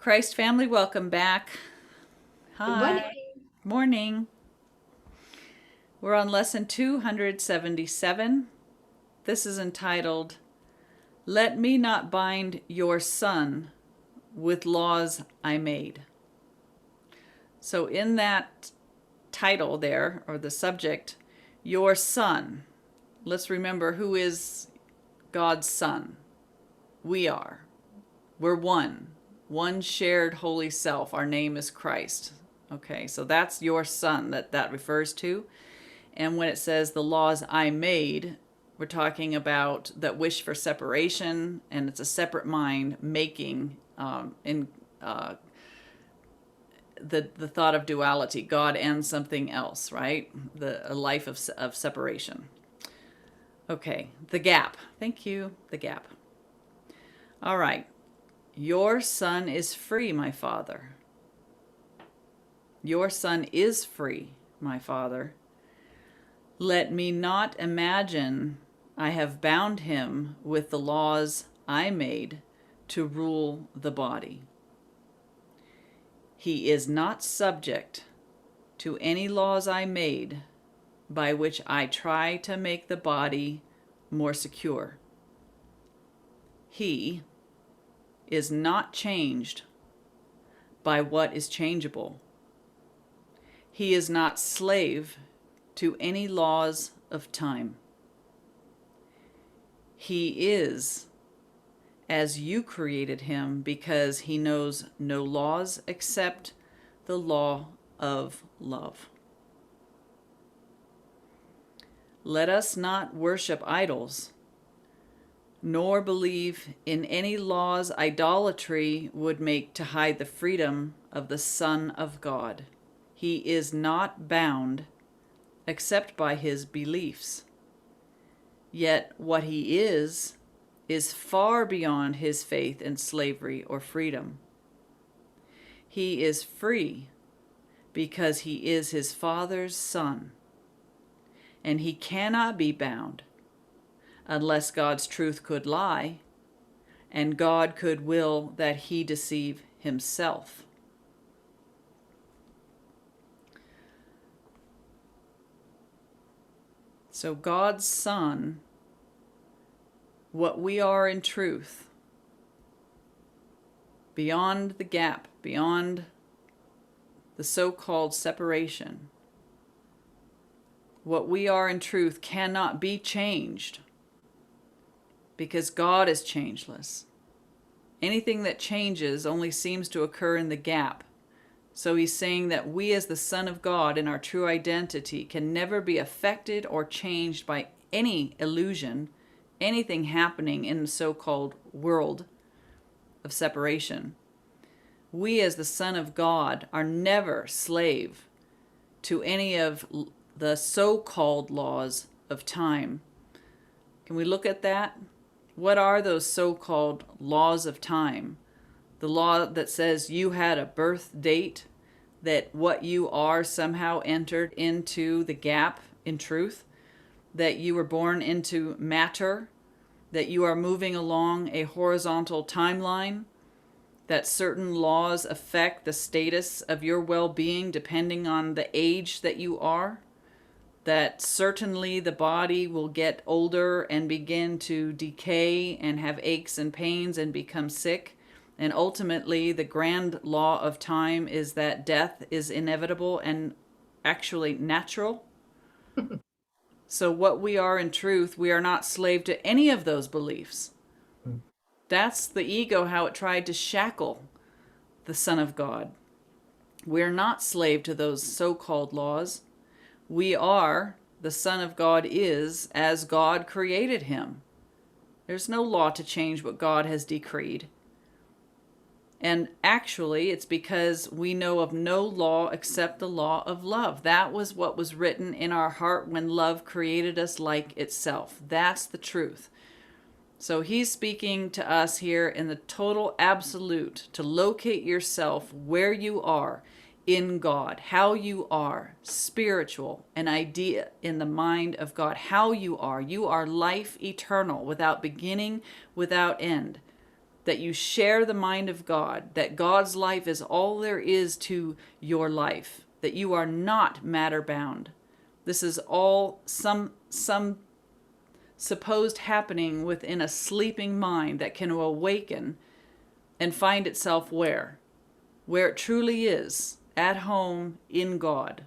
Christ family, welcome back. Good morning. Hi. Morning. We're on lesson 277. This is entitled, Let Me Not Bind Your Son with Laws I Made. So in that title there, or the subject, your son, let's remember who is God's son. We are. We're one shared holy self. Our name is Christ. Okay, so that's your son that refers to. And when it says the laws I made, we're talking about that wish for separation, and it's a separate mind making in the thought of duality, God and something else, right? A life of separation. Okay, the gap. Thank you, the gap. All right. Your son is free, my father. Your son is free, my father. Let me not imagine I have bound him with the laws I made to rule the body. He is not subject to any laws I made by which I try to make the body more secure. He is not changed by what is changeable. He is not slave to any laws of time. He is as you created him because he knows no laws except the law of love. Let us not worship idols, nor believe in any laws idolatry would make to hide the freedom of the Son of God. He is not bound except by his beliefs. Yet what he is far beyond his faith in slavery or freedom. He is free because he is his Father's son, and he cannot be bound unless God's truth could lie, and God could will that he deceive himself. So God's Son, what we are in truth, beyond the gap, beyond the so-called separation, what we are in truth cannot be changed because God is changeless. Anything that changes only seems to occur in the gap. So he's saying that we as the Son of God in our true identity can never be affected or changed by any illusion, anything happening in the so-called world of separation. We as the Son of God are never slave to any of the so-called laws of time. Can we look at that? What are those so-called laws of time? The law that says you had a birth date, that what you are somehow entered into the gap in truth, that you were born into matter, that you are moving along a horizontal timeline, that certain laws affect the status of your well-being depending on the age that you are, that certainly the body will get older and begin to decay and have aches and pains and become sick. And ultimately, the grand law of time is that death is inevitable and actually natural. So what we are in truth, we are not slave to any of those beliefs. That's the ego, how it tried to shackle the Son of God. We're not slave to those so-called laws. We are, the Son of God is, as God created him. There's no law to change what God has decreed. And actually, it's because we know of no law except the law of love. That was what was written in our heart when love created us like itself. That's the truth. So he's speaking to us here in the total absolute, to locate yourself where you are in God, how you are spiritual, an idea in the mind of God, how you are. You are life eternal, without beginning, without end. that you share the mind of God, that God's life is all there is to your life, that you are not matter bound. This is all some supposed happening within a sleeping mind that can awaken and find itself where it truly is, at home in God.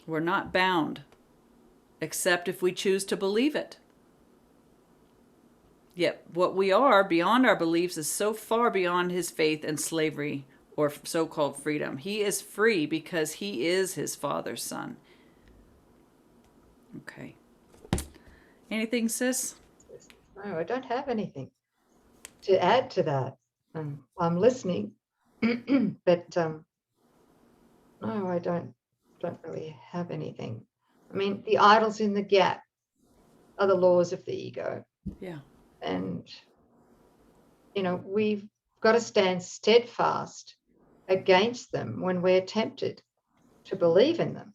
We're not bound, except if we choose to believe it. Yet what we are beyond our beliefs is so far beyond his faith and slavery or so-called freedom. He is free because he is his Father's son. Okay. Anything, sis? No, I don't have anything to add to that. I'm listening, but no, I don't really have anything. I mean, the idols in the gap are the laws of the ego. Yeah. And, we've got to stand steadfast against them when we're tempted to believe in them.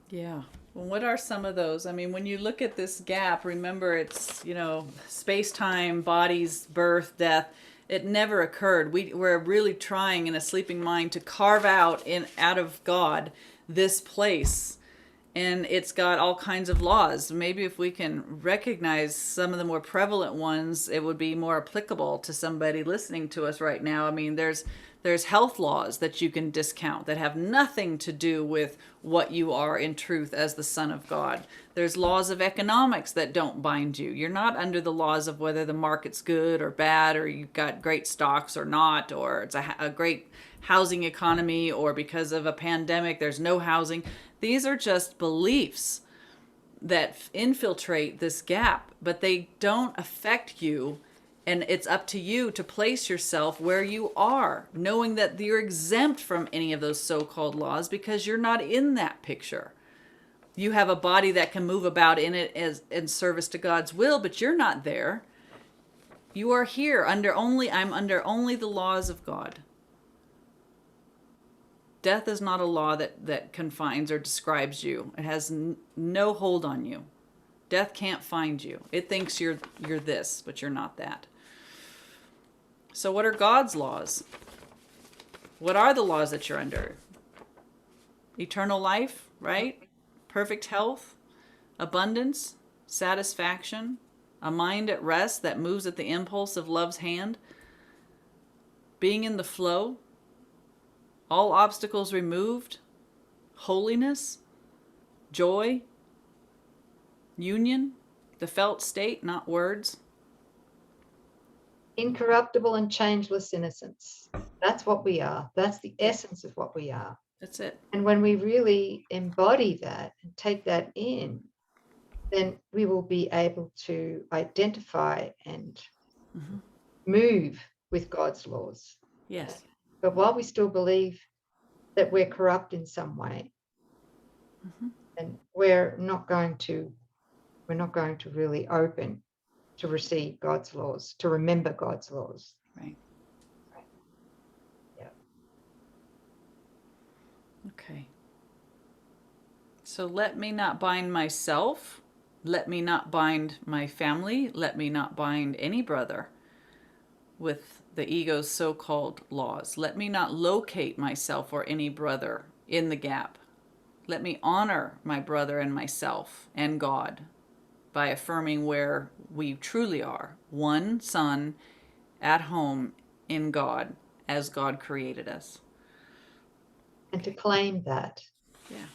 Yeah. Well, what are some of those? I mean, when you look at this gap, remember it's, space-time, bodies, birth, death. It never occurred. We're really trying in a sleeping mind to carve out of God this place. And it's got all kinds of laws. Maybe if we can recognize some of the more prevalent ones, it would be more applicable to somebody listening to us right now. I mean, there's health laws that you can discount that have nothing to do with what you are in truth as the Son of God. There's laws of economics that don't bind you. You're not under the laws of whether the market's good or bad, or you've got great stocks or not, or it's a great housing economy, or because of a pandemic there's no housing. These are just beliefs that infiltrate this gap, but they don't affect you. And it's up to you to place yourself where you are, knowing that you're exempt from any of those so-called laws because you're not in that picture. You have a body that can move about in it as in service to God's will, but you're not there. You are here I'm under only the laws of God. Death is not a law that confines or describes you. It has no hold on you. Death can't find you. It thinks you're this, but you're not that. So what are God's laws? What are the laws that you're under? Eternal life, right? Perfect health, abundance, satisfaction, a mind at rest that moves at the impulse of love's hand, being in the flow, all obstacles removed, holiness, joy, union, the felt state, not words. Incorruptible and changeless innocence. That's what we are. That's the essence of what we are. That's it. And when we really embody that and take that in, then we will be able to identify and move with God's laws. Yes. But while we still believe that we're corrupt in some way, then we're not going to really open to receive God's laws, to remember God's laws. Right. Yeah. Okay. So let me not bind myself. Let me not bind my family. Let me not bind any brother with the ego's so-called laws. Let me not locate myself or any brother in the gap. Let me honor my brother and myself and God by affirming where we truly are, one son at home in God as God created us. And to claim that. Yeah.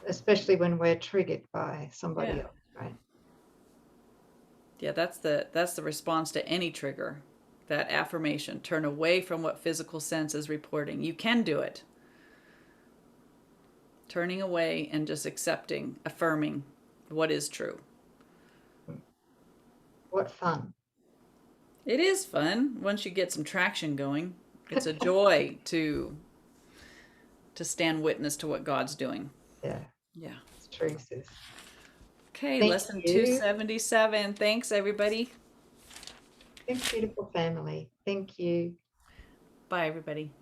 Especially when we're triggered by somebody else, right? Yeah, that's the response to any trigger. That affirmation. Turn away from what physical sense is reporting. You can do it. Turning away and just accepting, affirming what is true. What fun. It is fun once you get some traction going. It's a joy to stand witness to what God's doing. Yeah. Yeah. It's true, sis. Okay, Thank lesson you. 277. Thanks, everybody. Thanks, beautiful family. Thank you. Bye, everybody.